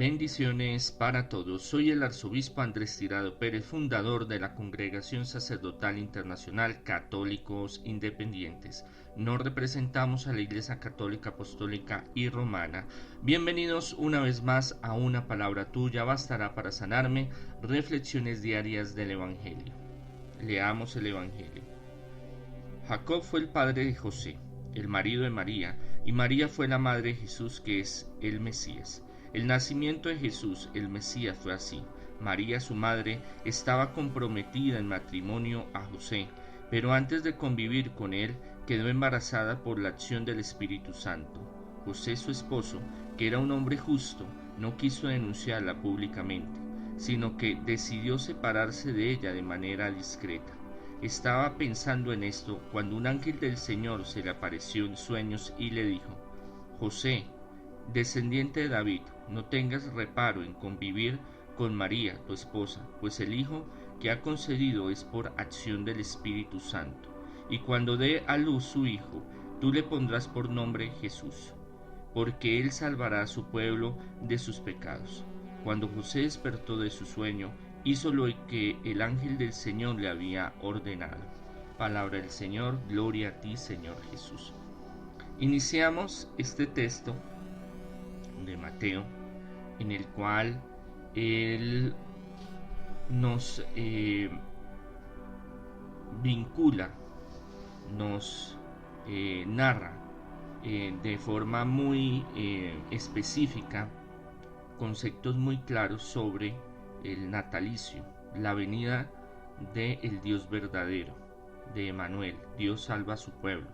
Bendiciones para todos. Soy el arzobispo Andrés Tirado Pérez, fundador de la Congregación Sacerdotal Internacional Católicos Independientes. Nos representamos a la Iglesia Católica Apostólica y Romana. Bienvenidos una vez más a Una Palabra Tuya Bastará para Sanarme, reflexiones diarias del Evangelio. Leamos el Evangelio. Jacob fue el padre de José, el marido de María, y María fue la madre de Jesús, que es el Mesías. El nacimiento de Jesús, el Mesías, fue así. María, su madre, estaba comprometida en matrimonio a José, pero antes de convivir con él, quedó embarazada por la acción del Espíritu Santo. José, su esposo, que era un hombre justo, no quiso denunciarla públicamente, sino que decidió separarse de ella de manera discreta. Estaba pensando en esto cuando un ángel del Señor se le apareció en sueños y le dijo: José, descendiente de David, no tengas reparo en convivir con María, tu esposa, pues el hijo que ha concebido es por acción del Espíritu Santo. Y cuando dé a luz su hijo, tú le pondrás por nombre Jesús, porque él salvará a su pueblo de sus pecados. Cuando José despertó de su sueño, hizo lo que el ángel del Señor le había ordenado. Palabra del Señor, gloria a ti, Señor Jesús. Iniciamos este texto de Mateo, en el cual él nos vincula, nos narra de forma muy específica conceptos muy claros sobre el natalicio, la venida del Dios verdadero, de Emmanuel, Dios salva a su pueblo,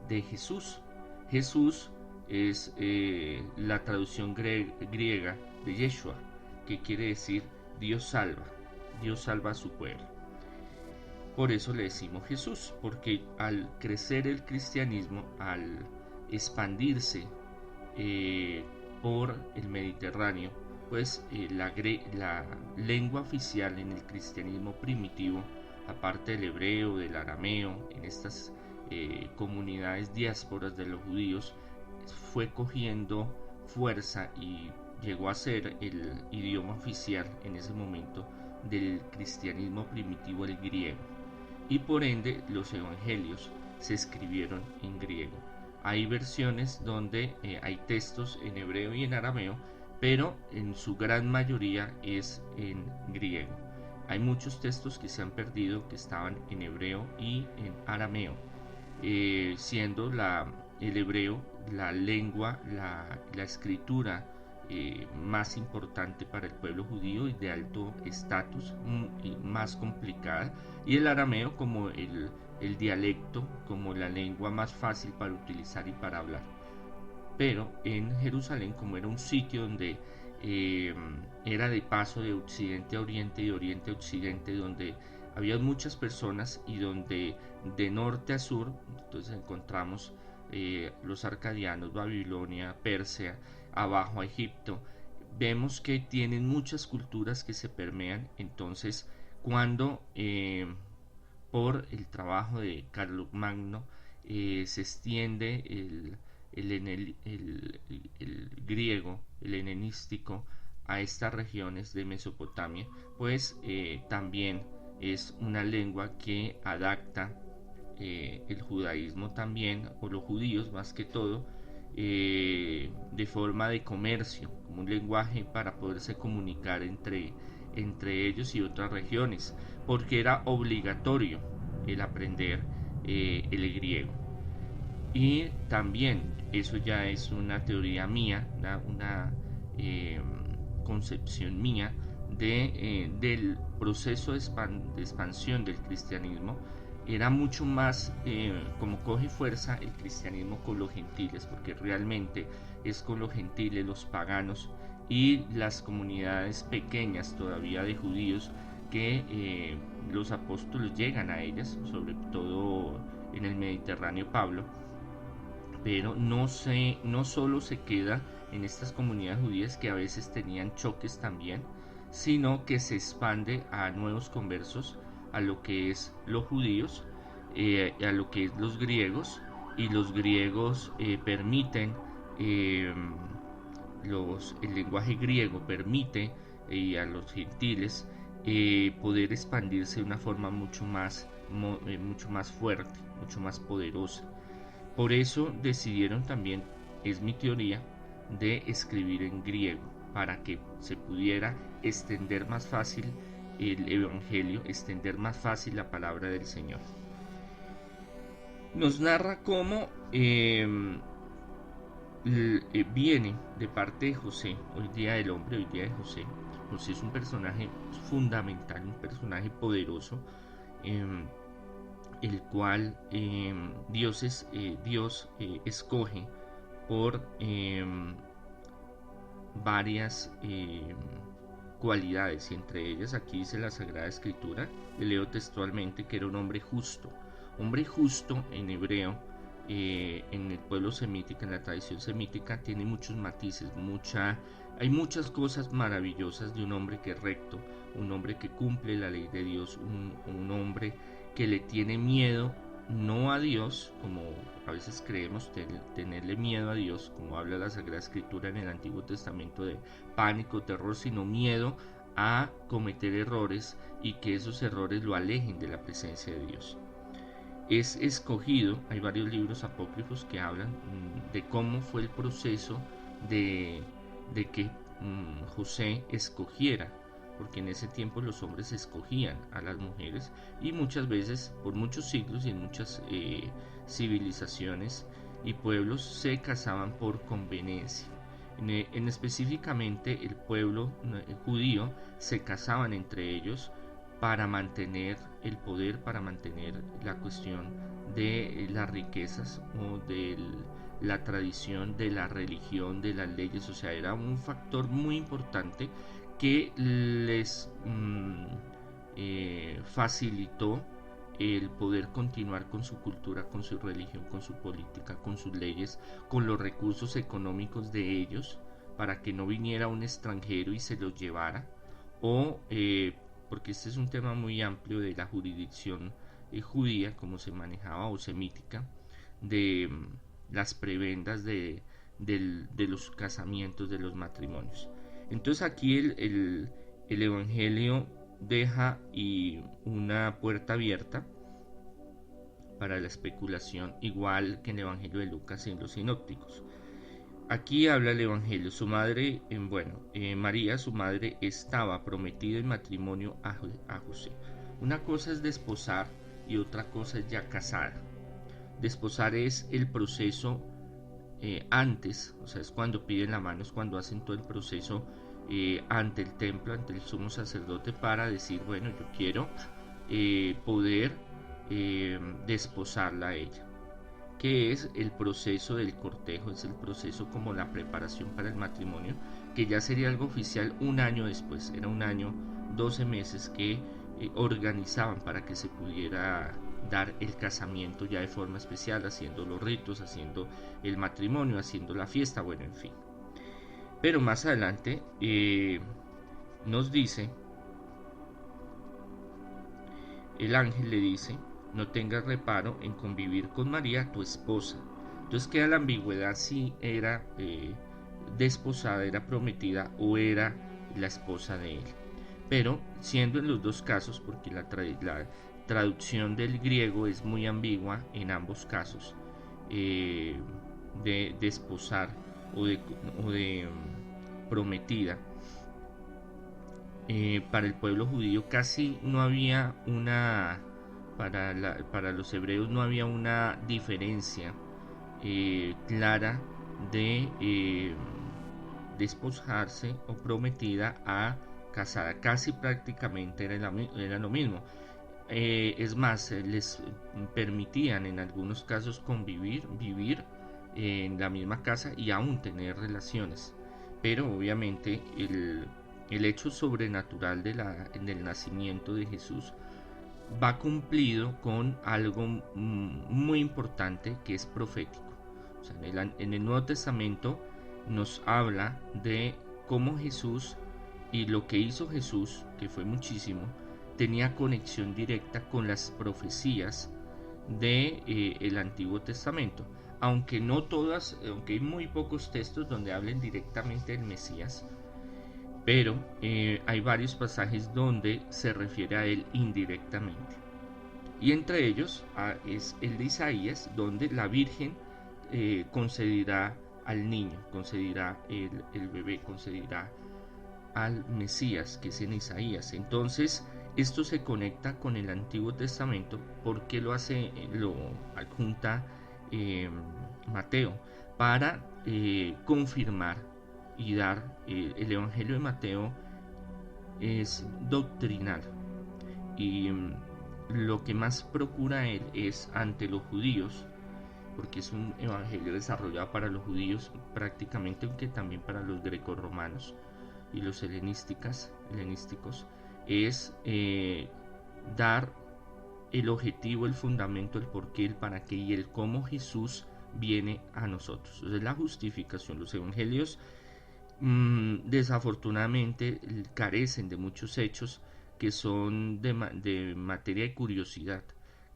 de Jesús. Jesús es la traducción griega de Yeshua, que quiere decir Dios salva a su pueblo. Por eso le decimos Jesús, porque al crecer el cristianismo, al expandirse por el Mediterráneo, pues la lengua oficial en el cristianismo primitivo, aparte del hebreo, del arameo, en estas comunidades diásporas de los judíos, fue cogiendo fuerza y llegó a ser el idioma oficial en ese momento del cristianismo primitivo, el griego, y por ende los evangelios se escribieron en griego. Hay versiones donde hay textos en hebreo y en arameo, pero en su gran mayoría es en griego. Hay muchos textos que se han perdido que estaban en hebreo y en arameo, siendo el hebreo la lengua, la escritura más importante para el pueblo judío y de alto estatus, y más complicada, y el arameo como el dialecto, como la lengua más fácil para utilizar y para hablar. Pero en Jerusalén, como era un sitio donde era de paso de occidente a oriente y de oriente a occidente, donde había muchas personas y donde de norte a sur, entonces encontramos los arcadianos, Babilonia, Persia, abajo a Egipto, vemos que tienen muchas culturas que se permean. Entonces, cuando por el trabajo de Carlomagno se extiende el griego, el helenístico, a estas regiones de Mesopotamia, pues también es una lengua que adapta el judaísmo también, o los judíos más que todo, de forma de comercio, como un lenguaje para poderse comunicar entre ellos y otras regiones, porque era obligatorio el aprender el griego. Y también, eso ya es una teoría mía, una concepción mía del proceso de expansión del cristianismo. Era mucho más como coge fuerza el cristianismo con los gentiles, porque realmente es con los gentiles, los paganos y las comunidades pequeñas todavía de judíos que los apóstoles llegan a ellas, sobre todo en el Mediterráneo Pablo, pero no solo se queda en estas comunidades judías, que a veces tenían choques también, sino que se expande a nuevos conversos, a lo que es los judíos, a lo que es los griegos, y los griegos permiten el lenguaje griego permite a los gentiles poder expandirse de una forma mucho más fuerte, mucho más poderosa. Por eso decidieron también, es mi teoría, de escribir en griego, para que se pudiera extender más fácil el Evangelio, extender más fácil la palabra del Señor. Nos narra cómo viene de parte de José, hoy día del hombre, hoy día de José. José es un personaje fundamental, un personaje poderoso, el cual Dios escoge por varias cualidades, y entre ellas aquí dice la Sagrada Escritura, le leo textualmente, que era un hombre justo. Hombre justo en hebreo, en el pueblo semítico, en la tradición semítica, tiene muchos matices, hay muchas cosas maravillosas de un hombre que es recto, un hombre que cumple la ley de Dios, un hombre que le tiene miedo, no a Dios, como a veces creemos, tenerle miedo a Dios, como habla la Sagrada Escritura en el Antiguo Testamento de pánico, terror, sino miedo a cometer errores y que esos errores lo alejen de la presencia de Dios. Es escogido, hay varios libros apócrifos que hablan de cómo fue el proceso de que José escogiera, porque en ese tiempo los hombres escogían a las mujeres, y muchas veces, por muchos siglos y en muchas civilizaciones y pueblos, se casaban por conveniencia. En específicamente el pueblo judío se casaban entre ellos para mantener el poder, para mantener la cuestión de las riquezas o de la tradición, de la religión, de las leyes. O sea, era un factor muy importante que les facilitó el poder continuar con su cultura, con su religión, con su política, con sus leyes, con los recursos económicos de ellos, para que no viniera un extranjero y se los llevara, o porque este es un tema muy amplio de la jurisdicción judía, como se manejaba, o semítica, de las prebendas de los casamientos, de los matrimonios. Entonces aquí el Evangelio deja una puerta abierta para la especulación, igual que en el Evangelio de Lucas y en los sinópticos. Aquí habla el Evangelio, su madre, María, su madre, estaba prometida en matrimonio a José. Una cosa es desposar y otra cosa es ya casada. Desposar es el proceso antes, o sea, es cuando piden la mano, es cuando hacen todo el proceso ante el templo, ante el sumo sacerdote, para decir, bueno, yo quiero poder desposarla a ella, que es el proceso del cortejo, es el proceso como la preparación para el matrimonio, que ya sería algo oficial un año después, era un año, 12 meses que organizaban para que se pudiera dar el casamiento ya de forma especial, haciendo los ritos, haciendo el matrimonio, haciendo la fiesta, bueno, en fin. Pero más adelante nos dice, el ángel le dice, no tengas reparo en convivir con María, tu esposa. Entonces queda la ambigüedad si era desposada, era prometida o era la esposa de él. Pero siendo en los dos casos, porque la traducción del griego es muy ambigua en ambos casos, de desposar o de prometida, para el pueblo judío casi no había para los hebreos no había una diferencia clara de desposarse o prometida a casada, casi prácticamente era lo mismo. Es más, les permitían en algunos casos vivir en la misma casa y aún tener relaciones, pero obviamente el hecho sobrenatural del nacimiento de Jesús va cumplido con algo muy importante, que es profético. O sea, en el Nuevo Testamento nos habla de cómo Jesús y lo que hizo Jesús, que fue muchísimo, tenía conexión directa con las profecías del Antiguo Testamento. aunque no todas, aunque hay muy pocos textos donde hablen directamente del Mesías, pero hay varios pasajes donde se refiere a él indirectamente. Y entre ellos es el de Isaías, donde la Virgen concederá al niño, concederá el bebé, concederá al Mesías, que es en Isaías. Entonces, esto se conecta con el Antiguo Testamento porque lo hace, lo adjunta eh, Mateo para confirmar y dar el Evangelio de Mateo es doctrinal y lo que más procura él es ante los judíos, porque es un evangelio desarrollado para los judíos prácticamente, aunque también para los grecorromanos y los helenísticos, es dar el objetivo, el fundamento, el porqué, el para qué y el cómo Jesús viene a nosotros. Entonces la justificación, los evangelios desafortunadamente carecen de muchos hechos que son de materia de curiosidad,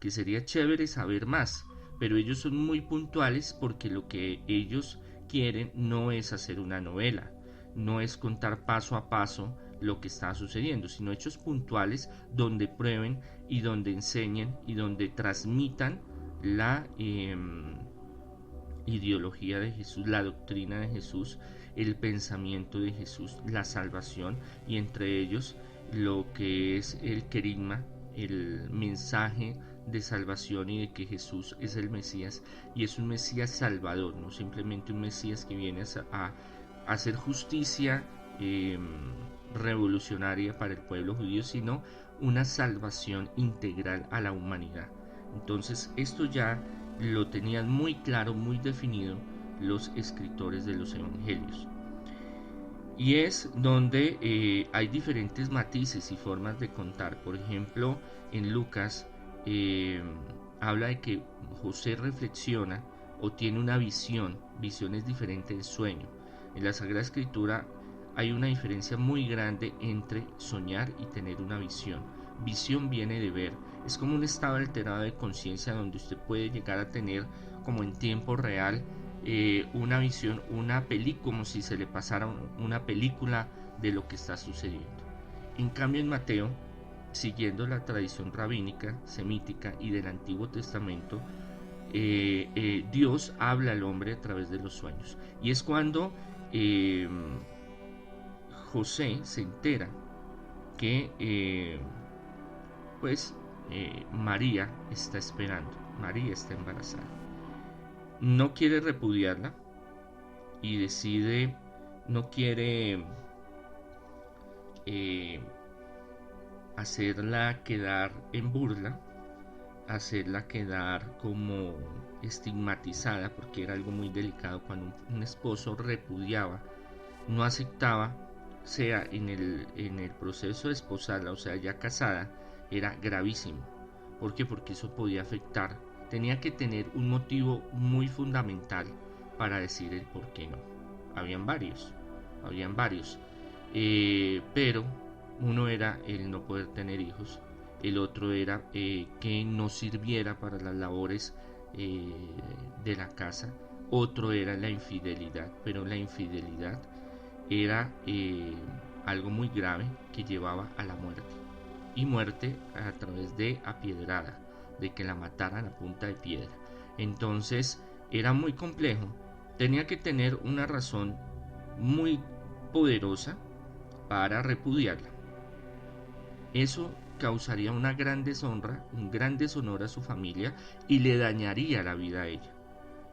que sería chévere saber más, pero ellos son muy puntuales porque lo que ellos quieren no es hacer una novela, no es contar paso a paso lo que está sucediendo, sino hechos puntuales donde prueben y donde enseñen y donde transmitan la ideología de Jesús, la doctrina de Jesús, el pensamiento de Jesús, la salvación y entre ellos lo que es el querigma, el mensaje de salvación y de que Jesús es el Mesías y es un Mesías salvador, no simplemente un Mesías que viene a hacer justicia revolucionaria para el pueblo judío, sino una salvación integral a la humanidad. Entonces esto ya lo tenían muy claro, muy definido los escritores de los evangelios. Y es donde hay diferentes matices y formas de contar. Por ejemplo, en Lucas habla de que José reflexiona o tiene una visión. Visión es diferente de sueño. En la Sagrada Escritura hay una diferencia muy grande entre soñar y tener una visión. Visión viene de ver. Es como un estado alterado de conciencia donde usted puede llegar a tener como en tiempo real una visión, una película, como si se le pasara una película de lo que está sucediendo. En cambio en Mateo, siguiendo la tradición rabínica, semítica y del Antiguo Testamento, Dios habla al hombre a través de los sueños. Y es cuando José se entera que María está esperando, María está embarazada. No quiere repudiarla y decide, no quiere hacerla quedar en burla, hacerla quedar como estigmatizada, porque era algo muy delicado cuando un esposo repudiaba, no aceptaba, sea en el proceso de esposarla, o sea ya casada, era gravísimo. ¿Por qué? Porque eso podía afectar, tenía que tener un motivo muy fundamental para decir el por qué no. Habían varios, pero uno era el no poder tener hijos, el otro era que no sirviera para las labores de la casa, otro era la infidelidad, pero la infidelidad era algo muy grave que llevaba a la muerte, y muerte a través de apiedrada, de que la mataran a punta de piedra. Entonces era muy complejo, tenía que tener una razón muy poderosa para repudiarla. Eso causaría una gran deshonra, un gran deshonor a su familia y le dañaría la vida a ella.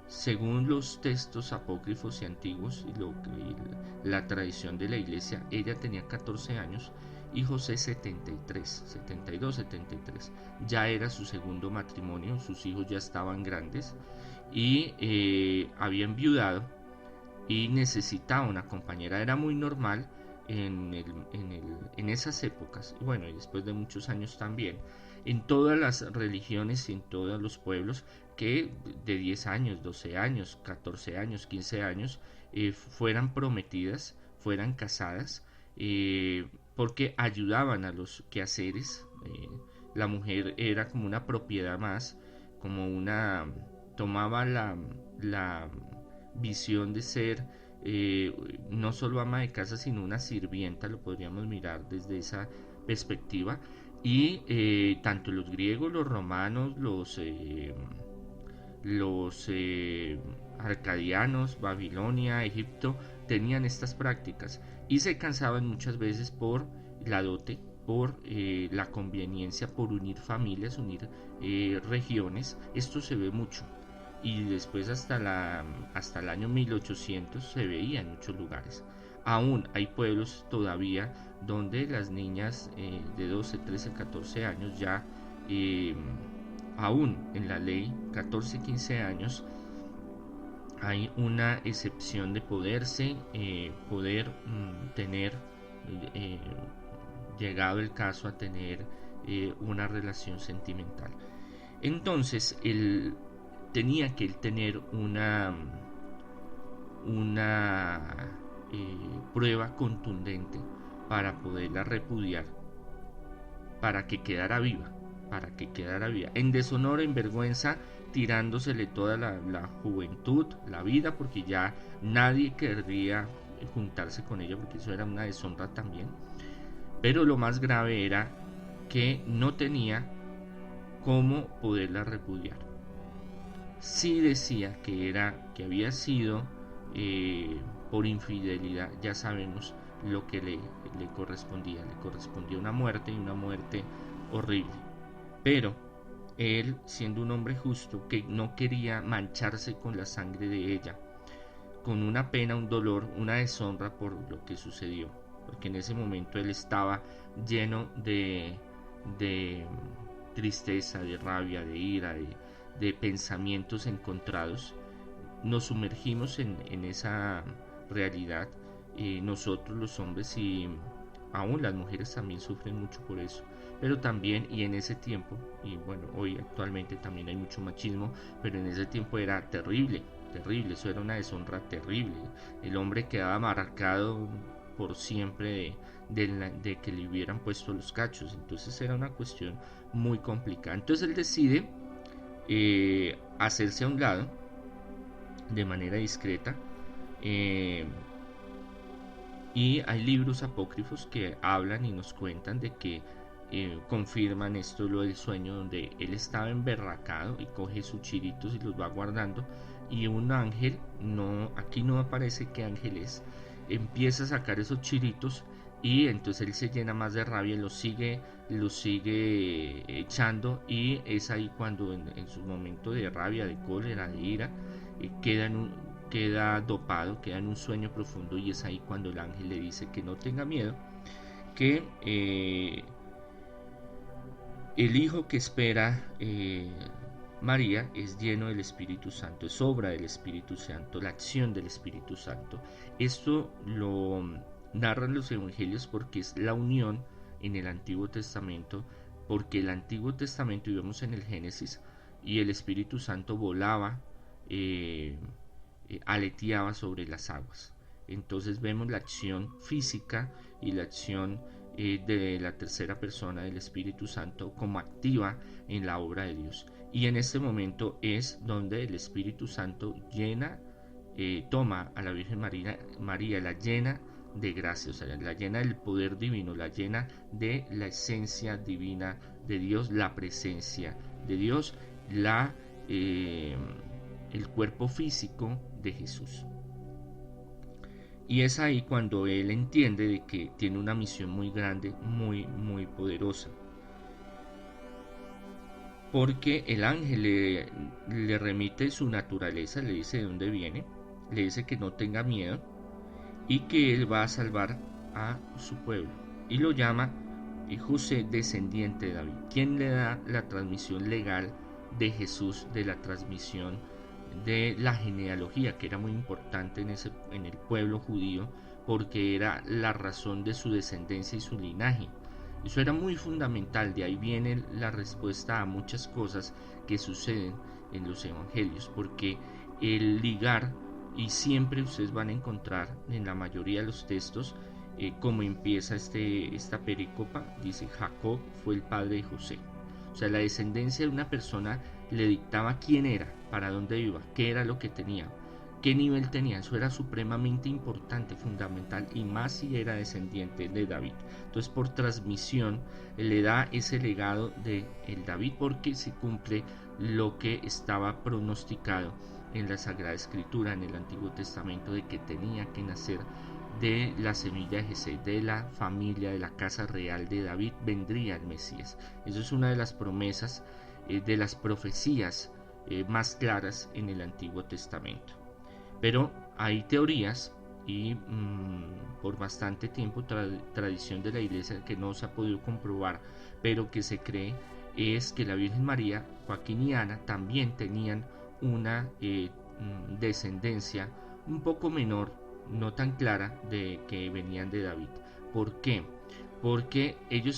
Según los textos apócrifos y antiguos y la tradición de la iglesia, ella tenía 14 años y José 73, 72, 73. Ya era su segundo matrimonio, sus hijos ya estaban grandes y había enviudado y necesitaba una compañera. Era muy normal en esas épocas, y bueno, y después de muchos años también, en todas las religiones y en todos los pueblos, que de 10 años, 12 años, 14 años, 15 años, fueran prometidas, fueran casadas, porque ayudaban a los quehaceres. La mujer era como una propiedad más, como una tomaba la visión de ser no solo ama de casa, sino una sirvienta, lo podríamos mirar desde esa perspectiva. Y tanto los griegos, los romanos, los arcadianos, Babilonia, Egipto, tenían estas prácticas y se cansaban muchas veces por la dote, por la conveniencia, por unir familias, unir regiones. Esto se ve mucho y después hasta el año 1800 se veía en muchos lugares. Aún hay pueblos todavía donde las niñas de 12, 13, 14 años ya, aún en la ley, 14, 15 años, hay una excepción de poder tener, llegado el caso a tener una relación sentimental. Entonces, él tenía que tener una prueba contundente para poderla repudiar, para que quedara viva, en deshonor, en vergüenza, tirándosele toda la juventud, la vida, porque ya nadie querría juntarse con ella, porque eso era una deshonra también. Pero lo más grave era que no tenía cómo poderla repudiar. Sí decía que había sido por infidelidad. Ya sabemos lo que le correspondía una muerte, y una muerte horrible. Pero él, siendo un hombre justo, que no quería mancharse con la sangre de ella, con una pena, un dolor, una deshonra por lo que sucedió, porque en ese momento él estaba lleno de tristeza, de rabia, de ira, de pensamientos encontrados. Nos sumergimos en esa realidad, nosotros los hombres, y aún las mujeres también sufren mucho por eso. Pero también, y en ese tiempo, y bueno, hoy actualmente también hay mucho machismo, pero en ese tiempo era terrible, eso era una deshonra terrible. El hombre quedaba marcado por siempre de que le hubieran puesto los cachos. Entonces era una cuestión muy complicada. Entonces él decide hacerse a un lado de manera discreta, y hay libros apócrifos que hablan y nos cuentan de que confirman esto, lo del sueño, donde él estaba emberracado y coge sus chiritos y los va guardando, y un ángel, aquí no aparece qué ángel es, empieza a sacar esos chiritos, y entonces él se llena más de rabia y los sigue echando, y es ahí cuando en su momento de rabia, de cólera, de ira, queda dopado, queda en un sueño profundo, y es ahí cuando el ángel le dice que no tenga miedo, que el hijo que espera María es lleno del Espíritu Santo, es obra del Espíritu Santo, la acción del Espíritu Santo. Esto lo narran los evangelios porque es la unión en el Antiguo Testamento, porque el Antiguo Testamento, y vemos en el Génesis, y el Espíritu Santo volaba, aleteaba sobre las aguas. Entonces vemos la acción física y la acción de la tercera persona del Espíritu Santo como activa en la obra de Dios. Y en este momento es donde el Espíritu Santo toma a la Virgen María, la llena de gracia, o sea, la llena del poder divino, la llena de la esencia divina de Dios, la presencia de Dios, el cuerpo físico de Jesús. Y es ahí cuando él entiende de que tiene una misión muy grande, muy, muy poderosa. Porque el ángel le remite su naturaleza, le dice de dónde viene, le dice que no tenga miedo y que él va a salvar a su pueblo. Y lo llama José, descendiente de David. ¿Quién le da la transmisión legal de Jesús, de la transmisión de la genealogía, que era muy importante en el pueblo judío, porque era la razón de su descendencia y su linaje? Eso era muy fundamental. De ahí viene la respuesta a muchas cosas que suceden en los evangelios, porque el ligar, y siempre ustedes van a encontrar en la mayoría de los textos cómo empieza esta pericopa, dice: Jacob fue el padre de José. O sea, la descendencia de una persona le dictaba quién era, para dónde iba, qué era lo que tenía, qué nivel tenía. Eso era supremamente importante, fundamental, y más si era descendiente de David. Entonces, por transmisión le da ese legado de el David, porque se cumple lo que estaba pronosticado en la Sagrada Escritura, en el Antiguo Testamento, de que tenía que nacer de la semilla de Jesé, de la familia, de la casa real de David, vendría el Mesías. Eso es una de las promesas, de las profecías más claras en el Antiguo Testamento. Pero hay teorías y por bastante tiempo tradición de la iglesia que no se ha podido comprobar, pero que se cree, es que la Virgen María, Joaquín y Ana también tenían una descendencia un poco menor, no tan clara, de que venían de David. ¿Por qué? Porque ellos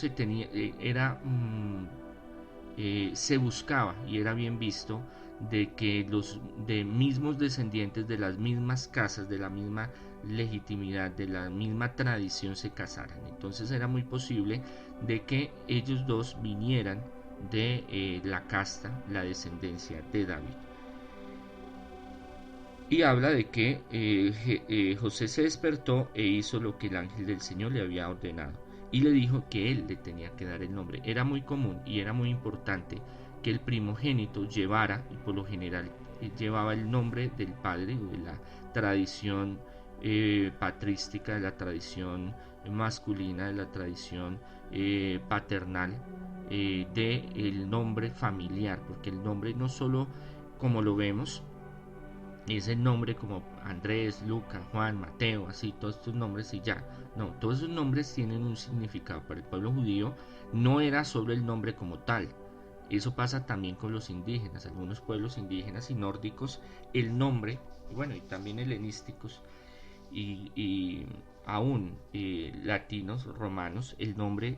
se buscaba y era bien visto de que los mismos descendientes de las mismas casas, de la misma legitimidad, de la misma tradición, se casaran. Entonces era muy posible de que ellos dos vinieran de la casta, la descendencia de David. Y habla de que José se despertó e hizo lo que el ángel del Señor le había ordenado, y le dijo que él le tenía que dar el nombre. Era muy común y era muy importante que el primogénito llevara, y por lo general llevaba el nombre del padre, o de la tradición patrística, de la tradición masculina, de la tradición paternal, del nombre familiar, porque el nombre no solo, como lo vemos, es el nombre como Andrés, Lucas, Juan, Mateo, así, todos estos nombres y ya. No, todos esos nombres tienen un significado. Para el pueblo judío no era solo el nombre como tal. Eso pasa también con los indígenas, algunos pueblos indígenas y nórdicos, el nombre, bueno, y también helenísticos y aún latinos, romanos, el nombre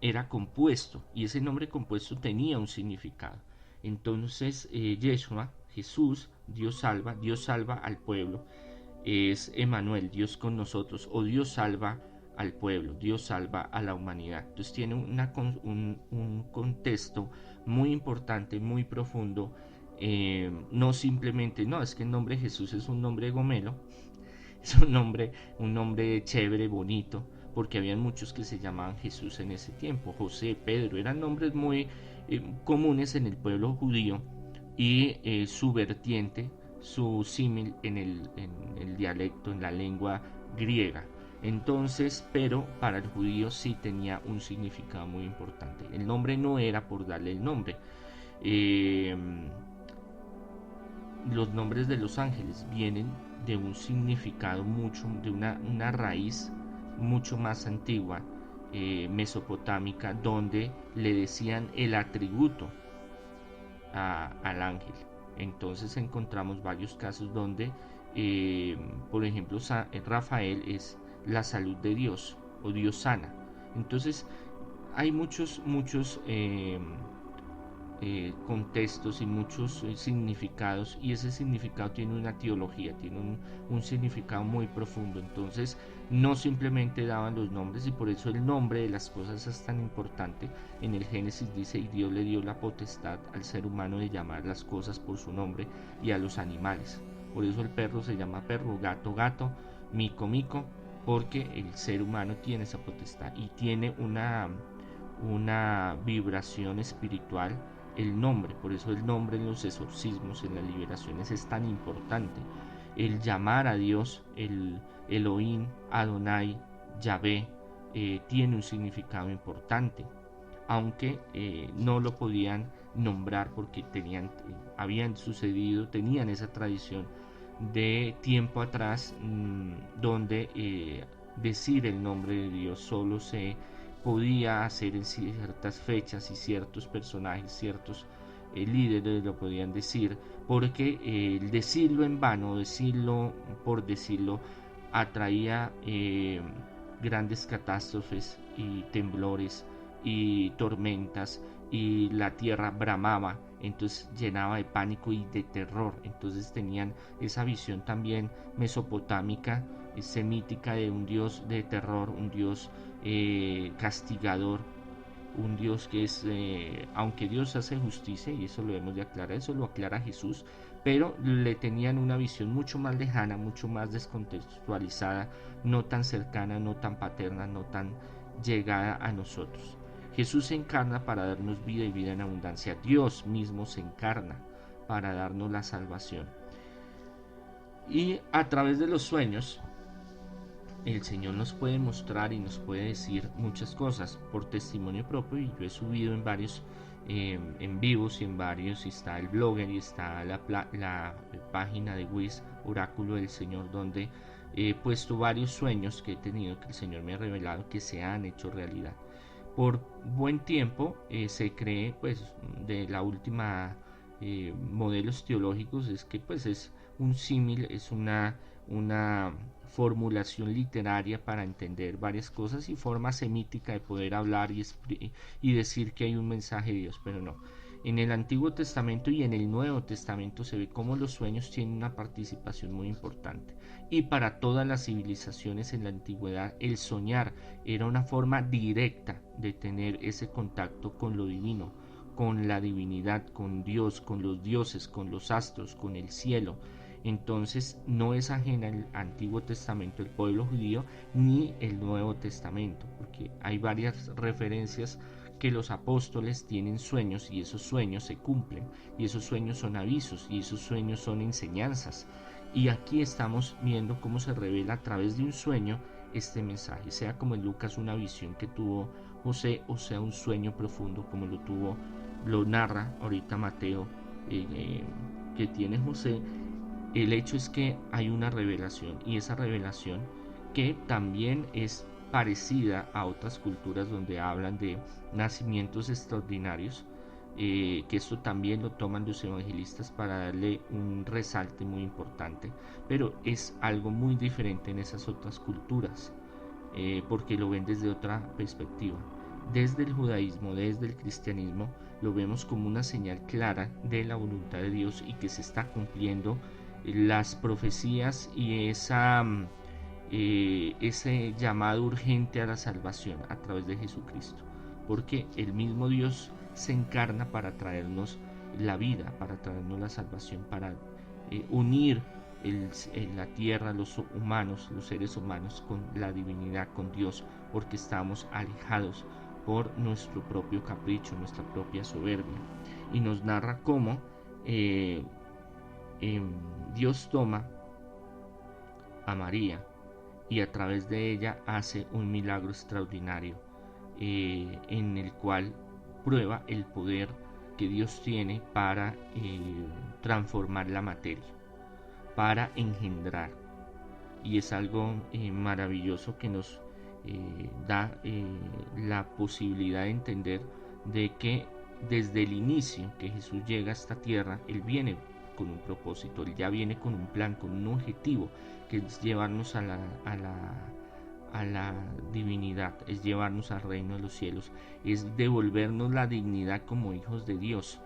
era compuesto, y ese nombre compuesto tenía un significado. Entonces Yeshua, Jesús, Dios salva al pueblo, es Emanuel, Dios con nosotros, o Dios salva al pueblo, Dios salva a la humanidad. Entonces tiene un contexto muy importante, muy profundo. No simplemente, no, es que el nombre de Jesús es un nombre gomelo, es un nombre chévere, bonito, porque habían muchos que se llamaban Jesús en ese tiempo. José, Pedro, eran nombres muy comunes en el pueblo judío, y su vertiente, su símil en el dialecto, en la lengua griega. Entonces, pero para el judío sí tenía un significado muy importante. El nombre no era por darle el nombre. Los nombres de los ángeles vienen de un significado mucho, de una raíz mucho más antigua, mesopotámica, donde le decían el atributo al ángel. Entonces encontramos varios casos donde, por ejemplo, Rafael es la salud de Dios, o Dios sana. Entonces hay muchos contextos y muchos significados, y ese significado tiene una teología, tiene un significado muy profundo. Entonces no simplemente daban los nombres, y por eso el nombre de las cosas es tan importante. En el Génesis dice: y Dios le dio la potestad al ser humano de llamar las cosas por su nombre, y a los animales. Por eso el perro se llama perro, gato, gato, mico, mico, porque el ser humano tiene esa potestad y tiene una vibración espiritual el nombre. Por eso el nombre en los exorcismos, en las liberaciones, es tan importante. El llamar a Dios, el Elohim, Adonai, Yahvé, tiene un significado importante, aunque no lo podían nombrar porque tenían esa tradición de tiempo atrás, donde decir el nombre de Dios solo se podía hacer en ciertas fechas, y ciertos personajes, ciertos líderes lo podían decir, porque decirlo en vano, decirlo por decirlo, atraía grandes catástrofes y temblores y tormentas, y la tierra bramaba, entonces llenaba de pánico y de terror. Entonces tenían esa visión también mesopotámica, semítica, de un Dios de terror, un Dios castigador, un Dios que es, aunque Dios hace justicia, y eso lo debemos de aclarar, eso lo aclara Jesús, pero le tenían una visión mucho más lejana, mucho más descontextualizada, no tan cercana, no tan paterna, no tan llegada a nosotros. Jesús se encarna para darnos vida y vida en abundancia. Dios mismo se encarna para darnos la salvación. Y a través de los sueños, el Señor nos puede mostrar y nos puede decir muchas cosas por testimonio propio, y yo he subido en varios en vivos y en varios, y está el blogger y está la página de Wiz, Oráculo del Señor, donde he puesto varios sueños que he tenido, que el Señor me ha revelado, que se han hecho realidad. Por buen tiempo se cree, pues, de la última modelos teológicos, es que pues es un símil, es una formulación literaria para entender varias cosas y forma semítica de poder hablar y decir que hay un mensaje de Dios, pero no. En el Antiguo Testamento y en el Nuevo Testamento se ve cómo los sueños tienen una participación muy importante. Y para todas las civilizaciones en la antigüedad, el soñar era una forma directa de tener ese contacto con lo divino, con la divinidad, con Dios, con los dioses, con los astros, con el cielo. Entonces no es ajena el Antiguo Testamento, el pueblo judío, ni el Nuevo Testamento, porque hay varias referencias que los apóstoles tienen sueños y esos sueños se cumplen, y esos sueños son avisos, y esos sueños son enseñanzas. Y aquí estamos viendo cómo se revela a través de un sueño este mensaje, sea como en Lucas una visión que tuvo José, o sea un sueño profundo como lo narra ahorita Mateo, que tiene José. El hecho es que hay una revelación, y esa revelación que también es parecida a otras culturas donde hablan de nacimientos extraordinarios, que esto también lo toman los evangelistas para darle un resalte muy importante, pero es algo muy diferente en esas otras culturas, porque lo ven desde otra perspectiva. Desde el judaísmo, desde el cristianismo, lo vemos como una señal clara de la voluntad de Dios y que se está cumpliendo las profecías y ese llamado urgente a la salvación a través de Jesucristo, porque el mismo Dios se encarna para traernos la vida, para traernos la salvación, para unir la tierra, los humanos, los seres humanos con la divinidad, con Dios, porque estamos alejados por nuestro propio capricho, nuestra propia soberbia. Y nos narra cómo Dios toma a María y a través de ella hace un milagro extraordinario, en el cual prueba el poder que Dios tiene para transformar la materia, para engendrar. Y es algo maravilloso que nos da la posibilidad de entender de que desde el inicio que Jesús llega a esta tierra, Él viene con un propósito, Él ya viene con un plan, con un objetivo, que es llevarnos a la divinidad, es llevarnos al reino de los cielos, es devolvernos la dignidad como hijos de Dios.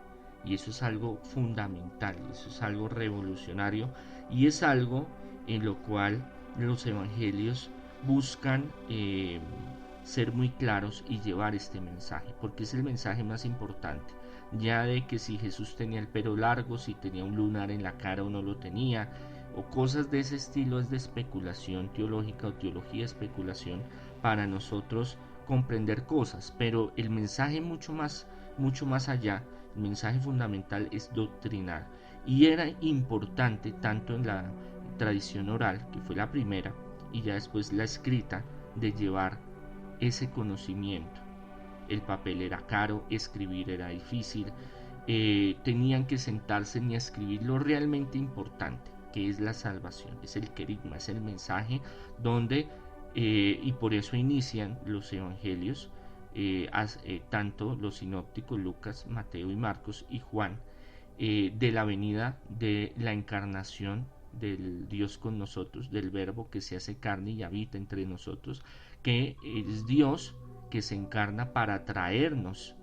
Y eso es algo fundamental, eso es algo revolucionario, y es algo en lo cual los evangelios buscan ser muy claros y llevar este mensaje, porque es el mensaje más importante. Ya de que si Jesús tenía el pelo largo, si tenía un lunar en la cara o no lo tenía, o cosas de ese estilo, es de especulación teológica o teología de especulación para nosotros comprender cosas, pero el mensaje mucho más allá, el mensaje fundamental es doctrinal, y era importante tanto en la tradición oral, que fue la primera, y ya después la escrita, de llevar ese conocimiento. El papel era caro, escribir era difícil, tenían que sentarse y escribir lo realmente importante, que es la salvación, es el querigma, es el mensaje donde, y por eso inician los evangelios, tanto los sinópticos Lucas, Mateo y Marcos y Juan, de la venida de la encarnación del Dios con nosotros, del verbo que se hace carne y habita entre nosotros, que es Dios que se encarna para traernos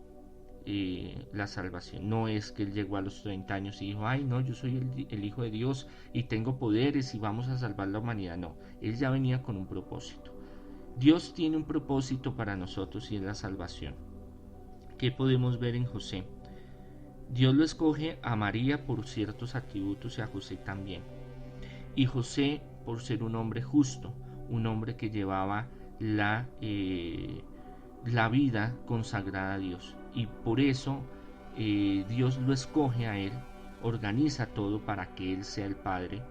la salvación. No es que Él llegó a los 30 años y dijo, ay no, yo soy el Hijo de Dios y tengo poderes y vamos a salvar la humanidad. No, Él ya venía con un propósito. Dios tiene un propósito para nosotros y es la salvación. ¿Qué podemos ver en José? Dios lo escoge a María por ciertos atributos y a José también. Y José por ser un hombre justo, un hombre que llevaba la vida consagrada a Dios. Y por eso Dios lo escoge a él, organiza todo para que él sea el padre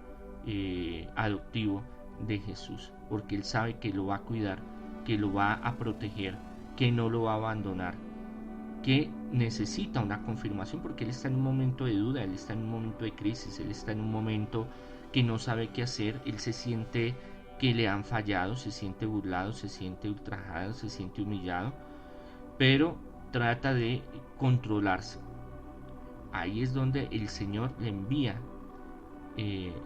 adoptivo de Jesús, porque él sabe que lo va a cuidar, que lo va a proteger, que no lo va a abandonar, que necesita una confirmación porque él está en un momento de duda, él está en un momento de crisis, él está en un momento que no sabe qué hacer, él se siente que le han fallado, se siente burlado, se siente ultrajado, se siente humillado, pero trata de controlarse. Ahí es donde el Señor le envía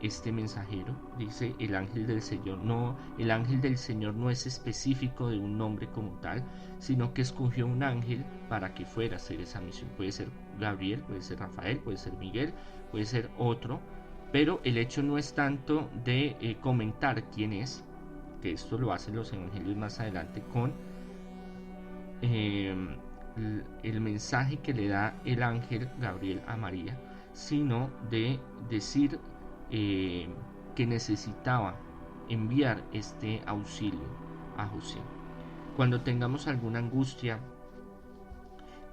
este mensajero. Dice el ángel del Señor. No, el ángel del Señor no es específico de un nombre como tal, sino que escogió un ángel para que fuera a hacer esa misión. Puede ser Gabriel, puede ser Rafael, puede ser Miguel, puede ser otro, pero el hecho no es tanto de comentar quién es, que esto lo hacen los evangelios más adelante con el mensaje que le da el ángel Gabriel a María, sino de decir que necesitaba enviar este auxilio a José. Cuando tengamos alguna angustia,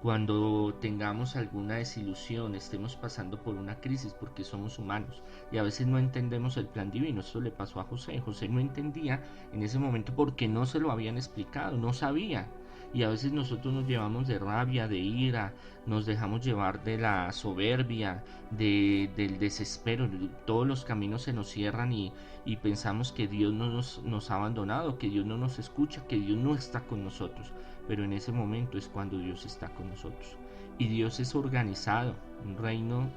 cuando tengamos alguna desilusión, estemos pasando por una crisis, porque somos humanos y a veces no entendemos el plan divino. Esto le pasó a José. José no entendía en ese momento porque no se lo habían explicado, no sabía. Y a veces nosotros nos llevamos de rabia, de ira, nos dejamos llevar de la soberbia, del desespero. Todos los caminos se nos cierran y pensamos que Dios nos ha abandonado, que Dios no nos escucha, que Dios no está con nosotros. Pero en ese momento es cuando Dios está con nosotros. Y Dios es organizado. Un reino,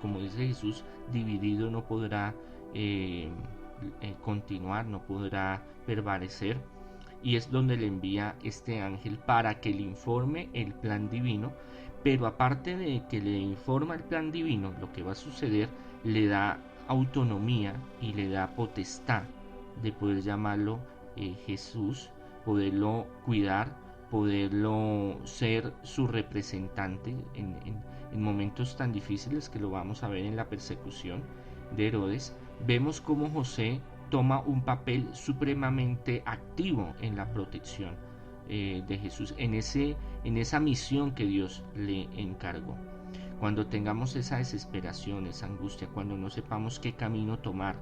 como dice Jesús, dividido no podrá continuar, no podrá prevalecer. Y es donde le envía este ángel para que le informe el plan divino, pero aparte de que le informa el plan divino, lo que va a suceder, le da autonomía y le da potestad de poder llamarlo Jesús, poderlo cuidar, poderlo ser su representante en momentos tan difíciles que lo vamos a ver en la persecución de Herodes. Vemos cómo José toma un papel supremamente activo en la protección de Jesús, en esa misión que Dios le encargó. Cuando tengamos esa desesperación, esa angustia, cuando no sepamos qué camino tomar,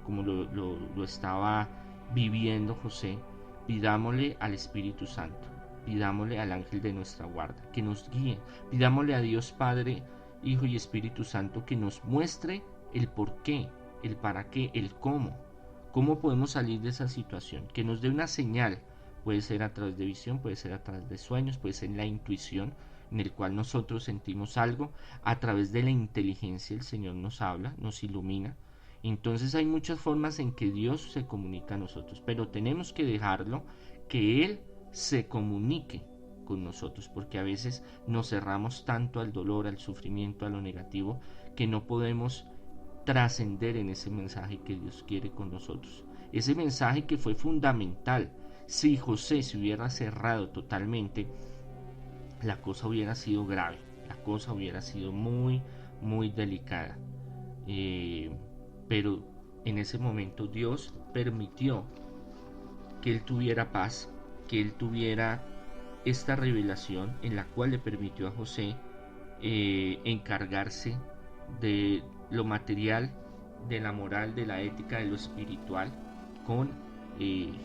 como lo estaba viviendo José, pidámosle al Espíritu Santo, pidámosle al ángel de nuestra guarda que nos guíe, pidámosle a Dios Padre, Hijo y Espíritu Santo que nos muestre el por qué, el para qué, el cómo. ¿Cómo podemos salir de esa situación? Que nos dé una señal. Puede ser a través de visión, puede ser a través de sueños, puede ser en la intuición, en el cual nosotros sentimos algo. A través de la inteligencia el Señor nos habla, nos ilumina. Entonces hay muchas formas en que Dios se comunica a nosotros, pero tenemos que dejarlo que Él se comunique con nosotros, porque a veces nos cerramos tanto al dolor, al sufrimiento, a lo negativo, que no podemos trascender en ese mensaje que Dios quiere con nosotros. Ese mensaje que fue fundamental. Si José se hubiera cerrado totalmente, la cosa hubiera sido grave, la cosa hubiera sido muy, muy delicada. Pero en ese momento Dios permitió que él tuviera paz, que él tuviera esta revelación en la cual le permitió a José encargarse de lo material, de la moral, de la ética, de lo espiritual con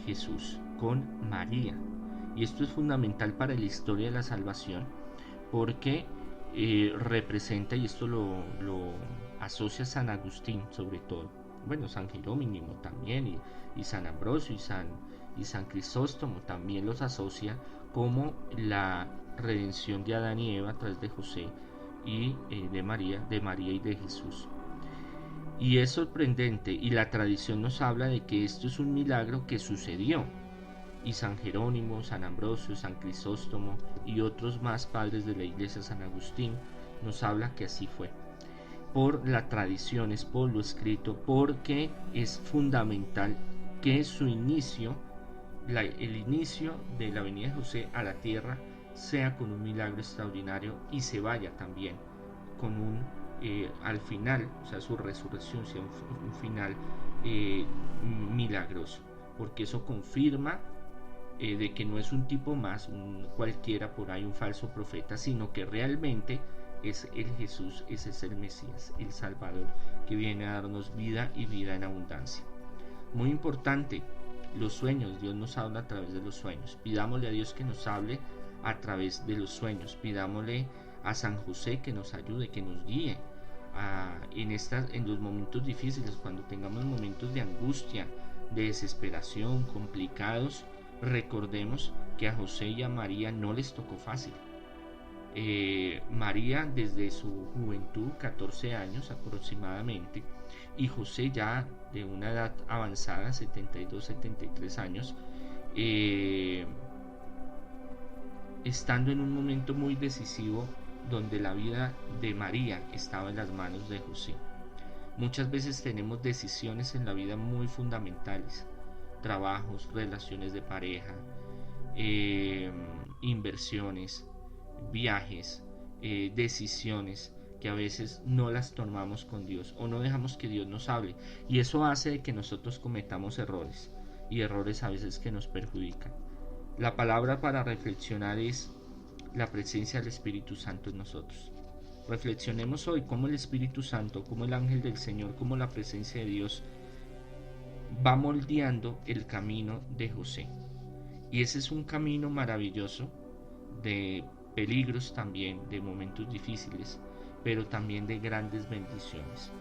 Jesús, con María. Y esto es fundamental para la historia de la salvación, porque representa, y esto lo asocia San Agustín sobre todo, bueno, San Jerónimo también, y San Ambrosio y San Crisóstomo también los asocia como la redención de Adán y Eva a través de José y de María y de Jesús. Y es sorprendente, y la tradición nos habla de que esto es un milagro que sucedió, y San Jerónimo, San Ambrosio, San Crisóstomo y otros más padres de la iglesia, San Agustín, nos habla que así fue. Por la tradición, es por lo escrito, porque es fundamental que su inicio, el inicio de la venida de José a la tierra sea con un milagro extraordinario y se vaya también con al final, o sea, su resurrección sea un final milagroso, porque eso confirma de que no es un tipo más, un cualquiera por ahí, un falso profeta, sino que realmente es el Jesús, ese es el Mesías, el Salvador, que viene a darnos vida y vida en abundancia. Muy importante, los sueños. Dios nos habla a través de los sueños. Pidámosle a Dios que nos hable a través de los sueños. Pidámosle a San José que nos ayude, que nos guíe en los momentos difíciles, cuando tengamos momentos de angustia, de desesperación, complicados. Recordemos que a José y a María no les tocó fácil. María desde su juventud, 14 años aproximadamente, y José ya de una edad avanzada, 72, 73 años, estando en un momento muy decisivo donde la vida de María estaba en las manos de José. Muchas veces tenemos decisiones en la vida muy fundamentales: trabajos, relaciones de pareja, inversiones, viajes, decisiones que a veces no las tomamos con Dios o no dejamos que Dios nos hable, y eso hace que nosotros cometamos errores, y errores a veces que nos perjudican. La palabra para reflexionar es la presencia del Espíritu Santo en nosotros. Reflexionemos hoy cómo el Espíritu Santo, cómo el ángel del Señor, cómo la presencia de Dios va moldeando el camino de José. Y ese es un camino maravilloso, de peligros también, de momentos difíciles, pero también de grandes bendiciones.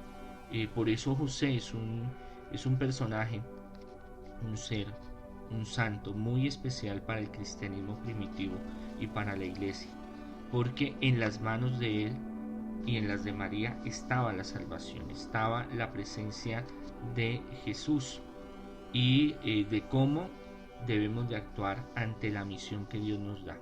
Por eso José es un personaje, un ser, un santo muy especial para el cristianismo primitivo y para la iglesia, porque en las manos de él y en las de María estaba la salvación, estaba la presencia de Jesús, y de cómo debemos de actuar ante la misión que Dios nos da.